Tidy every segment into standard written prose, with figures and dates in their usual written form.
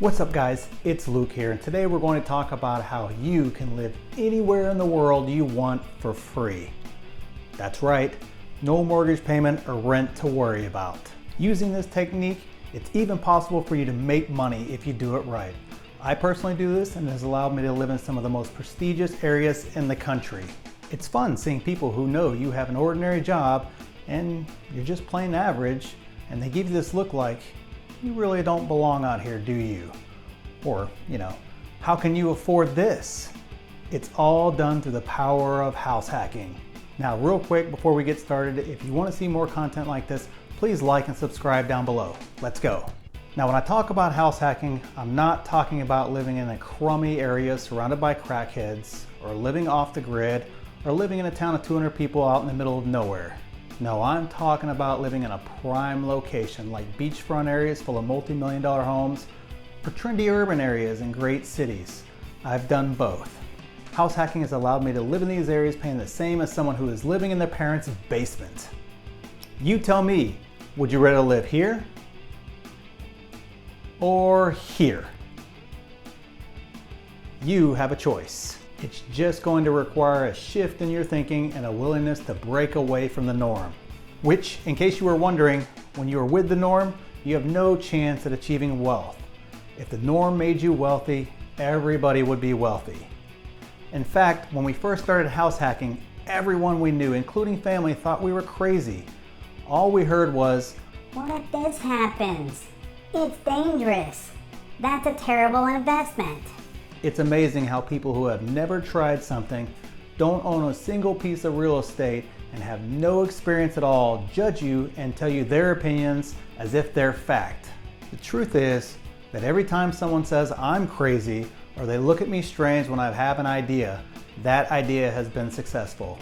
What's up guys, it's Luke here, and today we're going to talk about how you can live anywhere in the world you want for free. That's right, no mortgage payment or rent to worry about. Using this technique, it's even possible for you to make money if you do it right. I personally do this and it has allowed me to live in some of the most prestigious areas in the country. It's fun seeing people who know you have an ordinary job and you're just plain average, and they give you this look like, you really don't belong out here, do you? Or, how can you afford this? It's all done through the power of house hacking. Now, real quick before we get started, if you want to see more content like this, please like and subscribe down below. Let's go. Now, when I talk about house hacking, I'm not talking about living in a crummy area surrounded by crackheads, or living off the grid, or living in a town of 200 people out in the middle of nowhere. No, I'm talking about living in a prime location like beachfront areas full of multi-million-dollar homes or trendy urban areas in great cities. I've done both. House hacking has allowed me to live in these areas paying the same as someone who is living in their parents' basement. You tell me, would you rather live here or here? You have a choice. It's just going to require a shift in your thinking and a willingness to break away from the norm. Which, in case you were wondering, when you are with the norm, you have no chance at achieving wealth. If the norm made you wealthy, everybody would be wealthy. In fact, when we first started house hacking, everyone we knew, including family, thought we were crazy. All we heard was, "What if this happens? It's dangerous. That's a terrible investment." It's amazing how people who have never tried something, don't own a single piece of real estate, and have no experience at all judge you and tell you their opinions as if they're fact. The truth is that every time someone says I'm crazy or they look at me strange when I have an idea, that idea has been successful.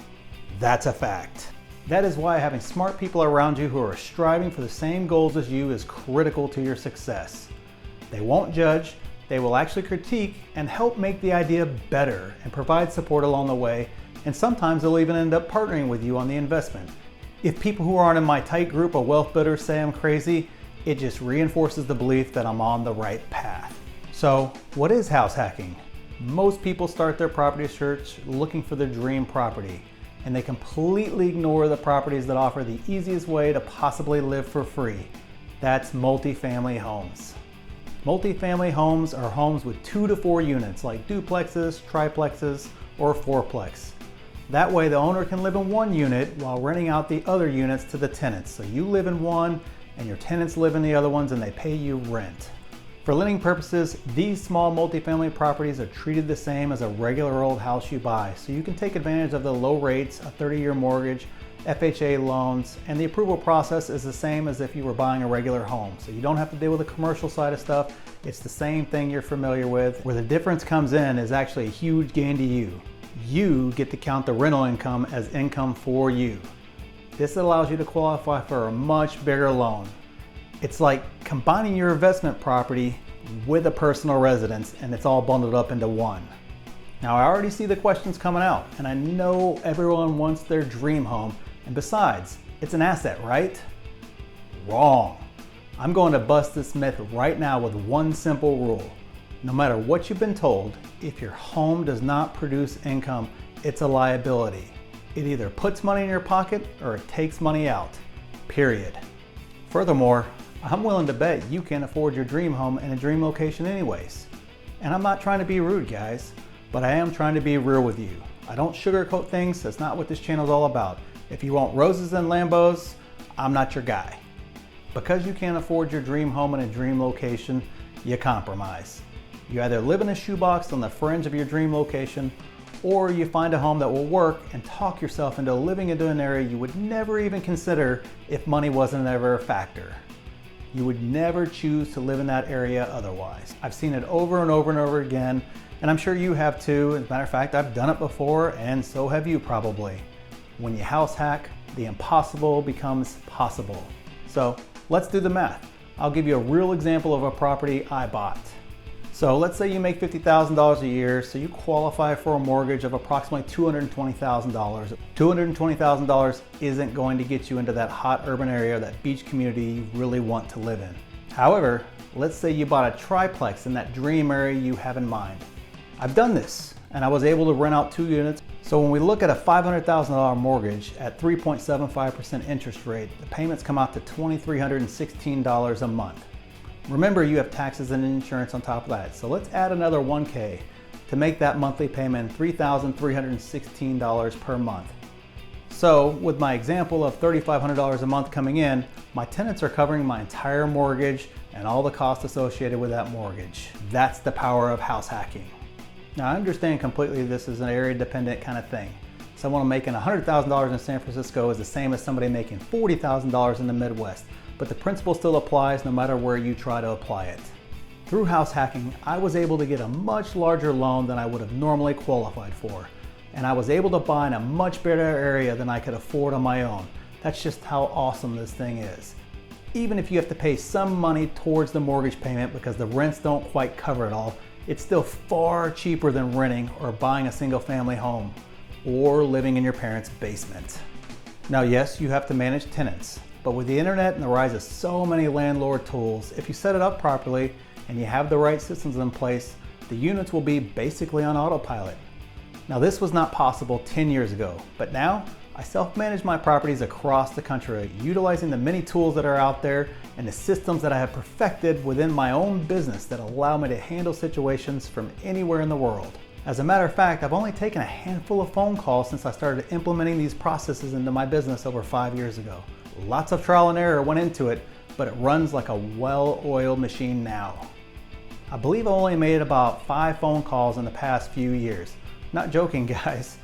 That's a fact. That is why having smart people around you who are striving for the same goals as you is critical to your success. They won't judge. They will actually critique and help make the idea better and provide support along the way, and sometimes they'll even end up partnering with you on the investment. If people who aren't in my tight group of wealth builders say I'm crazy, it just reinforces the belief that I'm on the right path. So, what is house hacking? Most people start their property search looking for their dream property, and they completely ignore the properties that offer the easiest way to possibly live for free. That's multifamily homes. Multifamily homes are homes with 2 to 4 units like duplexes, triplexes, or fourplex. That way the owner can live in one unit while renting out the other units to the tenants. So you live in one and your tenants live in the other ones and they pay you rent. For lending purposes, these small multifamily properties are treated the same as a regular old house you buy. So you can take advantage of the low rates, a 30-year mortgage, FHA loans, and the approval process is the same as if you were buying a regular home. So you don't have to deal with the commercial side of stuff. It's the same thing you're familiar with. Where the difference comes in is actually a huge gain to you. You get to count the rental income as income for you. This allows you to qualify for a much bigger loan. It's like combining your investment property with a personal residence, and it's all bundled up into one. Now, I already see the questions coming out, and I know everyone wants their dream home. And besides, it's an asset, right? Wrong. I'm going to bust this myth right now with one simple rule. No matter what you've been told, if your home does not produce income, it's a liability. It either puts money in your pocket or it takes money out, period. Furthermore, I'm willing to bet you can't afford your dream home in a dream location anyways. And I'm not trying to be rude, guys, but I am trying to be real with you. I don't sugarcoat things. That's not what this channel is all about. If you want roses and Lambos, I'm not your guy. Because you can't afford your dream home in a dream location, you compromise. You either live in a shoebox on the fringe of your dream location, or you find a home that will work and talk yourself into living into an area you would never even consider if money wasn't ever a factor. You would never choose to live in that area otherwise. I've seen it over and over and over again, and I'm sure you have too. As a matter of fact, I've done it before, and so have you probably. When you house hack, the impossible becomes possible. So let's do the math. I'll give you a real example of a property I bought. So let's say you make $50,000 a year, so you qualify for a mortgage of approximately $220,000. $220,000 isn't going to get you into that hot urban area, that beach community you really want to live in. However, Let's say you bought a triplex in that dream area you have in mind. I've done this, and I was able to rent out 2 units. So when we look at a $500,000 mortgage at 3.75% interest rate, the payments come out to $2,316 a month. Remember, you have taxes and insurance on top of that. So let's add another $1,000 to make that monthly payment $3,316 per month. So with my example of $3,500 a month coming in, my tenants are covering my entire mortgage and all the costs associated with that mortgage. That's the power of house hacking. Now I understand completely this is an area dependent kind of thing. Someone making $100,000 in San Francisco is the same as somebody making $40,000 in the Midwest, but the principle still applies no matter where you try to apply it. Through house hacking, I was able to get a much larger loan than I would have normally qualified for. And I was able to buy in a much better area than I could afford on my own. That's just how awesome this thing is. Even if you have to pay some money towards the mortgage payment because the rents don't quite cover it all, it's still far cheaper than renting or buying a single family home or living in your parents' basement. Now yes, you have to manage tenants, but with the internet and the rise of so many landlord tools, if you set it up properly and you have the right systems in place, the units will be basically on autopilot. Now this was not possible 10 years ago, but now I self-manage my properties across the country, utilizing the many tools that are out there and the systems that I have perfected within my own business that allow me to handle situations from anywhere in the world. As a matter of fact, I've only taken a handful of phone calls since I started implementing these processes into my business over 5 years ago. Lots of trial and error went into it, but it runs like a well-oiled machine now. I believe I only made about 5 phone calls in the past few years. Not joking, guys.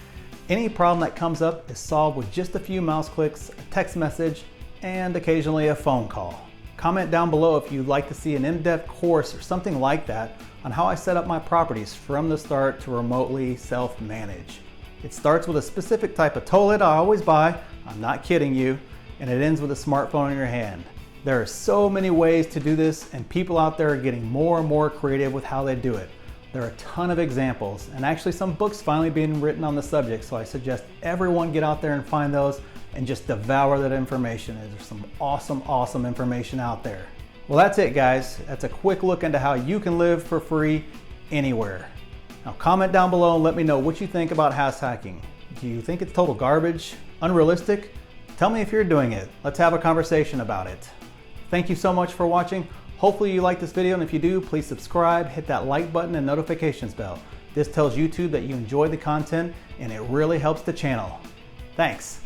Any problem that comes up is solved with just a few mouse clicks, a text message, and occasionally a phone call. Comment down below if you'd like to see an in-depth course or something like that on how I set up my properties from the start to remotely self-manage. It starts with a specific type of toilet I always buy, I'm not kidding you, and it ends with a smartphone in your hand. There are so many ways to do this, and people out there are getting more and more creative with how they do it. There are a ton of examples, and actually some books finally being written on the subject, so I suggest everyone get out there and find those and just devour that information. There's some awesome information out there. Well, that's it, guys. That's a quick look into how you can live for free anywhere. Now comment down below and let me know what you think about house hacking. Do you think it's total garbage? Unrealistic? Tell me if you're doing it. Let's have a conversation about it. Thank you so much for watching. Hopefully you like this video, and if you do, please subscribe, hit that like button and notifications bell. This tells YouTube that you enjoy the content and it really helps the channel. Thanks.